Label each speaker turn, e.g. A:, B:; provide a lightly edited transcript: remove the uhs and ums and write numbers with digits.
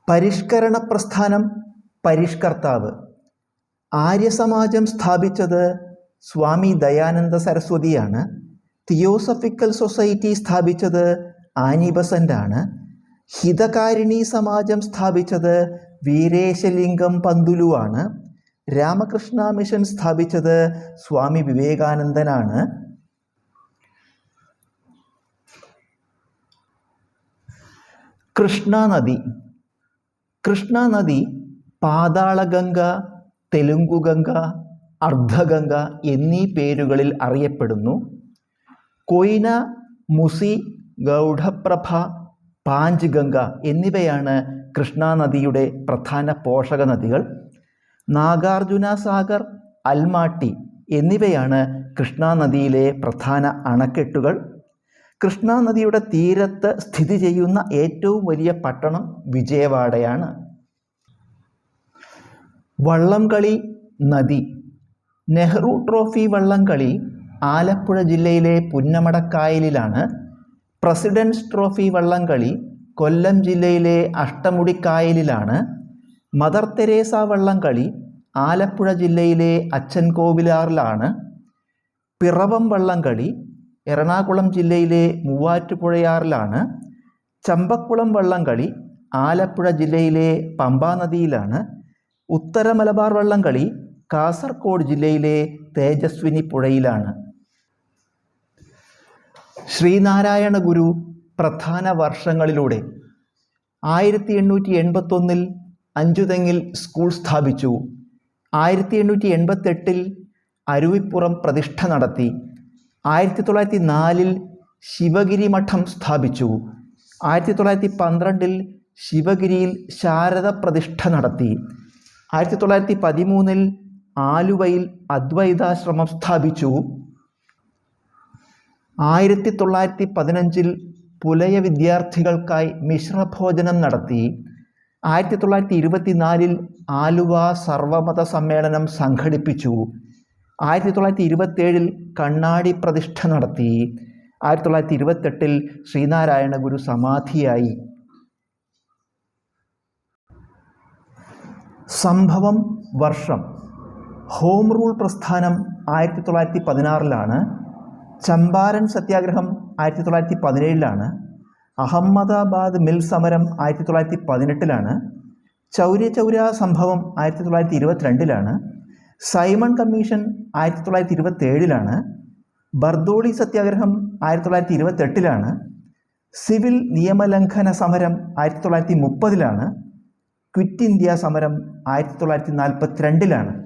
A: പരിഷ്കരണ പ്രസ്ഥാനം, പരിഷ്കർത്താവ്. ആര്യസമാജം സ്ഥാപിച്ചത് സ്വാമി ദയാനന്ദ സരസ്വതിയാണ്. തിയോസഫിക്കൽ സൊസൈറ്റി സ്ഥാപിച്ചത് ആനി ബസന്റാണ്. ഹിതകാരിണി സമാജം സ്ഥാപിച്ചത് വീരേശലിംഗം പന്തുലുവാണ്. രാമകൃഷ്ണ മിഷൻ സ്ഥാപിച്ചത് സ്വാമി വിവേകാനന്ദനാണ്. കൃഷ്ണാനദി. കൃഷ്ണാനദി പാതാളഗംഗ, തെലുങ്കുഗംഗ, അർദ്ധഗംഗ എന്നീ പേരുകളിൽ അറിയപ്പെടുന്നു. കൊയ്ന, മുസി, ഗൗഡപ്രഭ, പാഞ്ച്ഗംഗ എന്നിവയാണ് കൃഷ്ണാനദിയുടെ പ്രധാന പോഷക നദികൾ. നാഗാർജുന സാഗർ, അൽമാട്ടി എന്നിവയാണ് കൃഷ്ണാനദിയിലെ പ്രധാന അണക്കെട്ടുകൾ. കൃഷ്ണാനദിയുടെ തീരത്ത് സ്ഥിതി ചെയ്യുന്ന ഏറ്റവും വലിയ പട്ടണം വിജയവാഡയാണ്. വള്ളംകളി നദി. നെഹ്റു ട്രോഫി വള്ളംകളി ആലപ്പുഴ ജില്ലയിലെ പുന്നമടക്കായലിലാണ്. പ്രസിഡൻസ് ട്രോഫി വള്ളംകളി കൊല്ലം ജില്ലയിലെ അഷ്ടമുടിക്കായലിലാണ്. മദർ തെരേസ വള്ളംകളി ആലപ്പുഴ ജില്ലയിലെ അച്ചൻകോവിലാറിലാണ്. പിറവം വള്ളംകളി എറണാകുളം ജില്ലയിലെ മൂവാറ്റുപുഴയാറിലാണ്. ചമ്പക്കുളം വള്ളംകളി ആലപ്പുഴ ജില്ലയിലെ പമ്പാനദിയിലാണ്. ഉത്തര മലബാർ വള്ളംകളി കാസർഗോഡ് ജില്ലയിലെ തേജസ്വിനി പുഴയിലാണ്. ശ്രീനാരായണ ഗുരു പ്രധാന വർഷങ്ങളിലൂടെ 1881 അഞ്ചുതെങ്ങിൽ സ്കൂൾ സ്ഥാപിച്ചു. 1888 അരുവിപ്പുറം പ്രതിഷ്ഠ നടത്തി. 1904 ശിവഗിരി മഠം സ്ഥാപിച്ചു. 1912 ശിവഗിരിയിൽ ശാരദ പ്രതിഷ്ഠ നടത്തി. 1913 ആലുവയിൽ അദ്വൈതാശ്രമം സ്ഥാപിച്ചു. 1915 പുലയ വിദ്യാർത്ഥികൾക്കായി മിശ്രഭോജനം നടത്തി. 1924 ആലുവ സർവമത സമ്മേളനം സംഘടിപ്പിച്ചു. 1927 കണ്ണാടി പ്രതിഷ്ഠ നടത്തി. 1928 ശ്രീനാരായണ ഗുരു സമാധിയായി. സംഭവം, വർഷം. ഹോം റൂൾ പ്രസ്ഥാനം 1916 ചമ്പാരൻ സത്യാഗ്രഹം 1917 അഹമ്മദാബാദ് മിൽ സമരം 1918 ചൗര്യചൗര സംഭവം 1922 സൈമൺ കമ്മീഷൻ 1927 ബർദോളി സത്യാഗ്രഹം 1928 സിവിൽ നിയമലംഘന സമരം 1930 ക്വിറ്റ് ഇന്ത്യ സമരം 1942